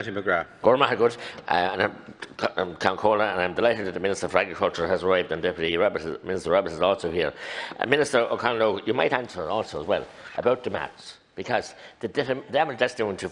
Mattie McGrath. Good, and I'm Concola, and I'm delighted that the Minister for Agriculture has arrived, and Minister Roberts is also here. Minister O'Connell, you might answer also as well about the maths, because the damage that's doing to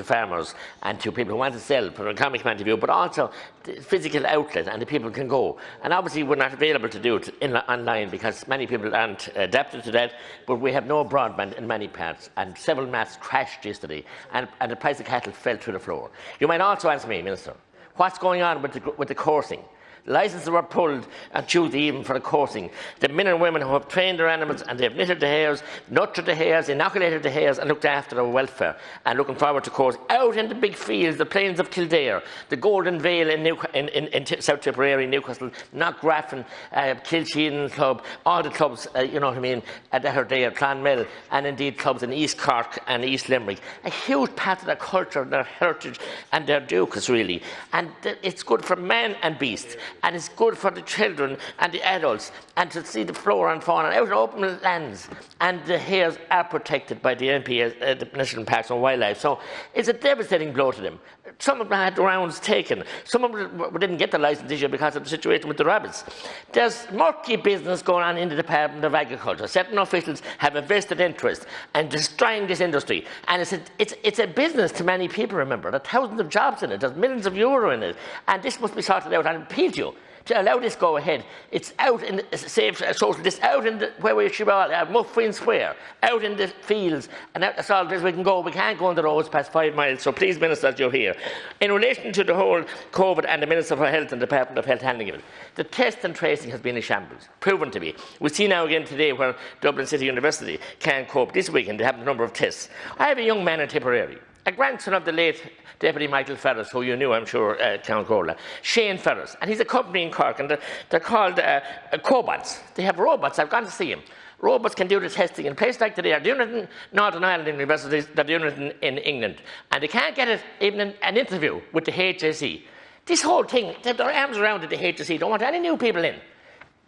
farmers and to people who want to sell from an economic point of view, but also the physical outlet, and the people can go. And obviously we're not available to do it online because many people aren't adapted to that, but we have no broadband in many parts, and several maths crashed yesterday, and the price of cattle fell to the floor. You might also answer me, Minister, what's going on with the coursing? Licences were pulled on Tuesday even for the coursing. The men and women who have trained their animals and they have knitted the hares, nurtured the hares, inoculated the hares and looked after their welfare, and looking forward to course out in the big fields, the plains of Kildare, the Golden Vale in South Tipperary, Newcastle, Knockgraffin, Kilsheen Club, all the clubs, you know what I mean, that are there, Clonmel, and indeed clubs in East Cork and East Limerick. A huge part of their culture, their heritage and their ducas really. And it's good for man and beast. And it's good for the children and the adults, and to see the flora and fauna out in open lands. And the hares are protected by the NPS, the National Parks and Wildlife. So it's a devastating blow to them. Some of them had the rounds taken. Some of them didn't get the licence this year because of the situation with the rabbits. There's murky business going on in the Department of Agriculture. Certain officials have a vested interest in destroying this industry. And it's a business to many people, remember. There are thousands of jobs in it. There's millions of euro in it. And this must be sorted out. And I appeal to you to allow this go ahead. It's out in the safe social, this out in the where we should all Muffin Square, out in the fields, and that's all as we can go. We can't go on the roads past 5 miles. So please, Minister, that you're here. In relation to the whole COVID and the Minister for Health and the Department of Health handling of it, the test and tracing has been in shambles, proven to be. We see now again today where Dublin City University can't cope. This weekend they have a number of tests. I have a young man in Tipperary, a grandson of the late Deputy Michael Ferris, who you knew, I'm sure, Count Gola, Shane Ferris, and he's a company in Cork, and they're called Cobots. They have robots. I've gone to see him. Robots can do the testing in places like today. They're doing it in Northern Ireland universities, they're doing it in England, and they can't get it even in an interview with the HSE. This whole thing, they have their arms around it, the HSE, don't want any new people in.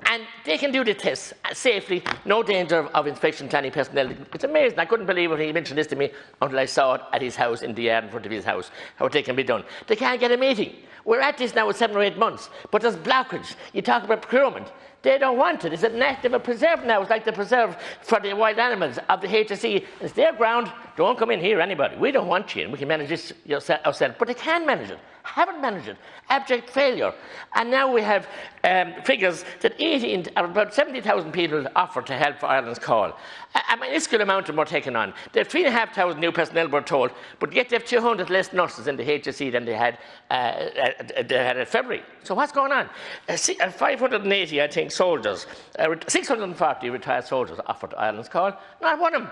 And they can do the tests safely, no danger of inspection to any personnel. It's amazing. I couldn't believe it when he mentioned this to me until I saw it at his house, in the yard in front of his house, how they can be done. They can't get a meeting. We're at this now with 7 or 8 months, but there's blockage. You talk about procurement. They don't want it. It's a national preserve now. It's like the preserve for the wild animals of the HSE. It's their ground. Don't come in here, anybody. We don't want you, and we can manage this ourselves. But they can manage it. Haven't managed it. Abject failure. And now we have figures that about 70,000 people offered to help for Ireland's call. A minuscule amount of them are taken on. They have 3,500 new personnel, we're told, but yet they have 200 less nurses in the HSE than they had in February. So what's going on? 580, I think, soldiers, 640 retired soldiers offered to Ireland's call. Not one of them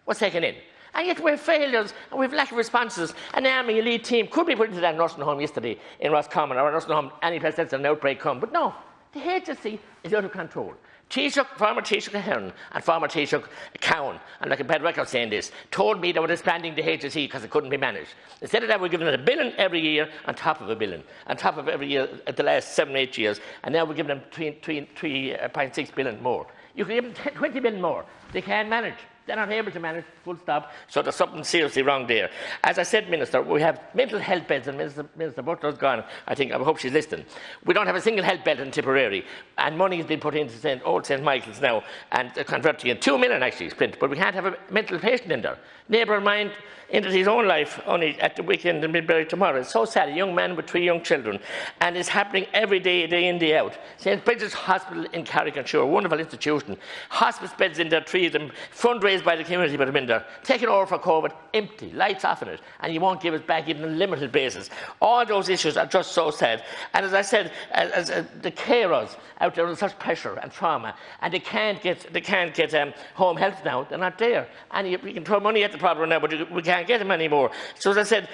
was taken in. And yet we have failures and we have lack of responses. An army elite team could be put into that nursing home yesterday in Roscommon, or a nursing home any place else an outbreak come. But no, the HSE is out of control. Former Taoiseach Ahern and former Taoiseach Cowan, and I can bad record saying this, told me they were disbanding the HSE because it couldn't be managed. Instead of that, we're giving it $1 billion every year on top of $1 billion, on top of every year at the last 7 or 8 years, and now we're giving them 3.6 billion more. You can give them 20 billion more. They can't manage. They're not able to manage, full stop. So there's something seriously wrong there. As I said, Minister, we have mental health beds, and Minister Butler's gone. I hope she's listening. We don't have a single health bed in Tipperary, and money has been put into Old St. Michael's now, and converting it. 2 million actually spent, but we can't have a mental patient in there. Neighbour of mine ended his own life only at the weekend in Midbury tomorrow. It's so sad. A young man with 3 young children, and it's happening every day, day in, day out. St. Bridget's Hospital in Carrick-on-Shore, a wonderful institution. Hospice beds in there, 3 of them, fundraised by the community, but I'm in there. Taken over for COVID, empty, lights off in it, and you won't give it back even on a limited basis. All those issues are just so sad. And as I said, the carers out there under such pressure and trauma, and they can't get home health now. They're not there. And we can throw money at the problem now, but we can't get them anymore. So as I said,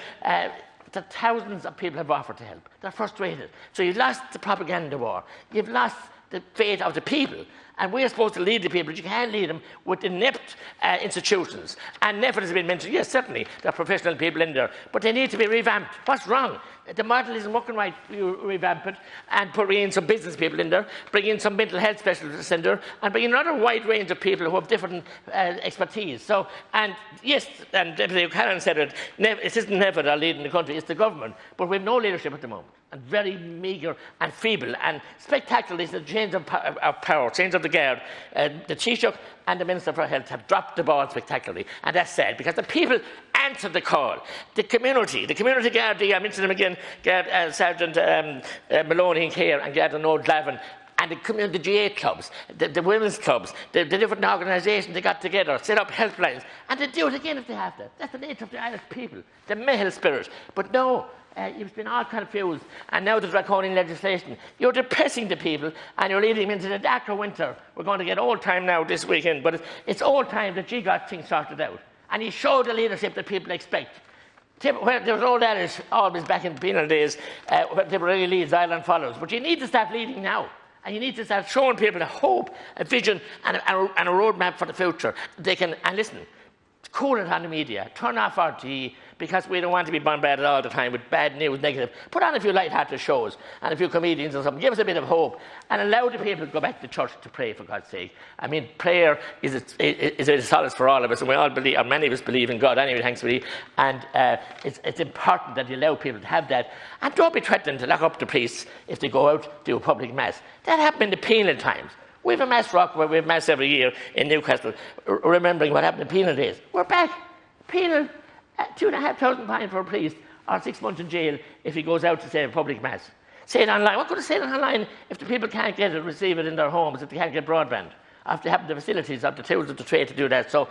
the thousands of people have offered to help. They're frustrated. So you've lost the propaganda war. You've lost the faith of the people. And we are supposed to lead the people, but you can't lead them with inept institutions. And NEFIT has been mentioned. Yes, certainly, there are professional people in there, but they need to be revamped. What's wrong? The model isn't working right. You revamp it and bring in some business people in there, bring in some mental health specialists in there, and bring in another wide range of people who have different expertise. So, and yes, and Deputy O'Callaghan said it, it isn't NEFIT that are leading the country, it's the government. But we have no leadership at the moment, and very meagre and feeble. And spectacular is the change of power, change of the guard. The Taoiseach and the Minister for Health have dropped the ball spectacularly, and that's sad, because the people answered the call. The community Gardaí, I mentioned them again, Sergeant Maloney here and Garda Old Glavin, and the G8 clubs, the women's clubs, the different organisations, they got together, set up helplines, and they do it again if they have to. That's the nature of the Irish people, the male spirit. But no, you've been all confused, and now the draconian legislation. You're depressing the people, and you're leading them into the darker winter. We're going to get old time now this weekend, but it's old time that you got things sorted out. And you show the leadership that people expect. Well, there was old adage, always back in penal days, Tipperary leads, Ireland follows. But you need to start leading now. And you need to start showing people a hope, a vision, and a roadmap for the future. They can, and listen, cool it on the media, turn off RTE, because we don't want to be bombarded all the time with bad news, negative. Put on a few light-hearted shows and a few comedians or something. Give us a bit of hope and allow the people to go back to church to pray, for God's sake. I mean, prayer is a solace for all of us, and we all believe, or many of us believe in God anyway, thankfully, and it's important that you allow people to have that. And don't be threatening to lock up the priests if they go out to do a public mass. That happened in the penal times. We have a mass rock where we have mass every year in Newcastle, remembering what happened in penal days. We're back. Penal, £2,500 for a priest, or 6 months in jail if he goes out to say a public mass. Say it online. What could I say it online if the people can't get it, receive it in their homes, if they can't get broadband, or if they have the facilities or the tools of the trade to do that? So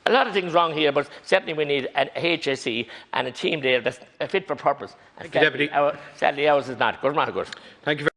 a lot of things wrong here, but certainly we need a HSE and a team there that's fit for purpose. And sadly, ours is not. Good. Thank you.